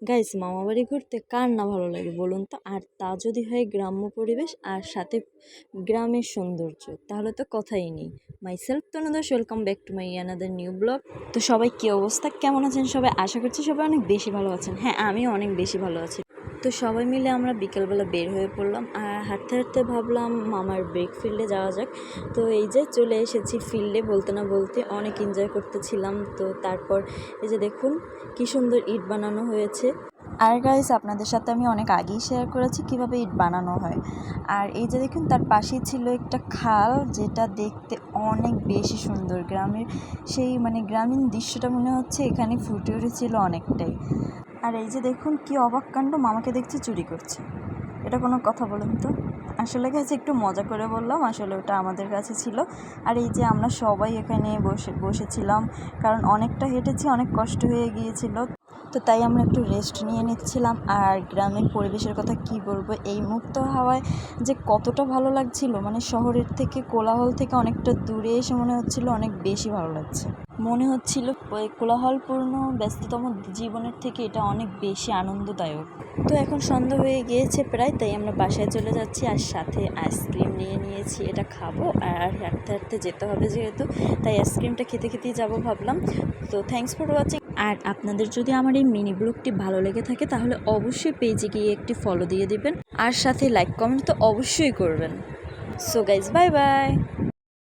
Guys, মামাবাড়ি ঘুরতে কার না ভালো লাগে বলুন তো? আর তা যদি হয় গ্রাম্য পরিবেশ আর সাথে গ্রামের সৌন্দর্য, তাহলে তো কথাই নেই। Myself Tanudas, welcome back to my another new blog. তো সবাই কি অবস্থা, কেমন আছেন সবাই? আশা করছি সবাই অনেক বেশি ভালো আছেন। হ্যাঁ, আমিও অনেক বেশি ভালো আছি। তো সবাই মিলে আমরা বিকেলবেলা বের হয়ে পড়লাম আর হাঁটতে হাঁটতে ভাবলাম মামার ব্রেক ফিল্ডে যাওয়া যাক। তো এই যে চলে এসেছি ফিল্ডে, বলতে না বলতে অনেক এনজয় করতেছিলাম। তো তারপর এই যে দেখুন কি সুন্দর ইট বানানো হয়েছে। আর গাইস, আপনাদের সাথে আমি অনেক আগেই শেয়ার করেছি কিভাবে ইট বানানো হয়। আর এই যে দেখুন তার পাশেই ছিল একটা খাল, যেটা দেখতে অনেক বেশি সুন্দর। গ্রামের সেই গ্রামীণ দৃশ্যটা মনে হচ্ছে এখানে ফুটে উঠেছিল অনেকটাই। আর এই যে দেখুন কি অবাক কাণ্ড, মামাকে দেখছি চুরি করছে। এটা কোনো কথা বলুন তো? আসলে কাছে একটু মজা করে বললাম, আসলে ওটা আমাদের কাছে ছিল। আর এই যে আমরা সবাই এখানে বসেছিলাম, কারণ অনেকটা হেঁটেছি, অনেক কষ্ট হয়ে গিয়েছিল। তো তাই আমরা একটু রেস্ট নিয়ে নিচ্ছিলাম। আর গ্রামের পরিবেশের কথা কি বলবো, এই মুক্ত হাওয়ায় যে কতটা ভালো লাগছিল, শহরের থেকে, কোলাহল থেকে অনেকটা দূরে এসে মনে হচ্ছিল অনেক বেশি ভালো লাগছে। মনে হচ্ছিল ওই কোলাহলপূর্ণ ব্যস্ততম জীবনের থেকে এটা অনেক বেশি আনন্দদায়ক। তো এখন সন্ধ্যা হয়ে গিয়েছে প্রায়, তাই আমরা বাসায় চলে যাচ্ছি। আর সাথে আইসক্রিম নিয়ে নিয়েছি, এটা খাবো। আর হাঁটতে হাঁটতে যেতে হবে যেহেতু, তাই আইসক্রিমটা খেতে খেতেই যাবো ভাবলাম। তো থ্যাংকস ফর ওয়াচিং। আর আপনাদের যদি আমার এই মিনি ব্লগটি ভালো লেগে থাকে তাহলে অবশ্যই পেজে গিয়ে একটি ফলো দিয়ে দিবেন, আর সাথে লাইক কমেন্ট তো অবশ্যই করবেন। So guys, bye bye.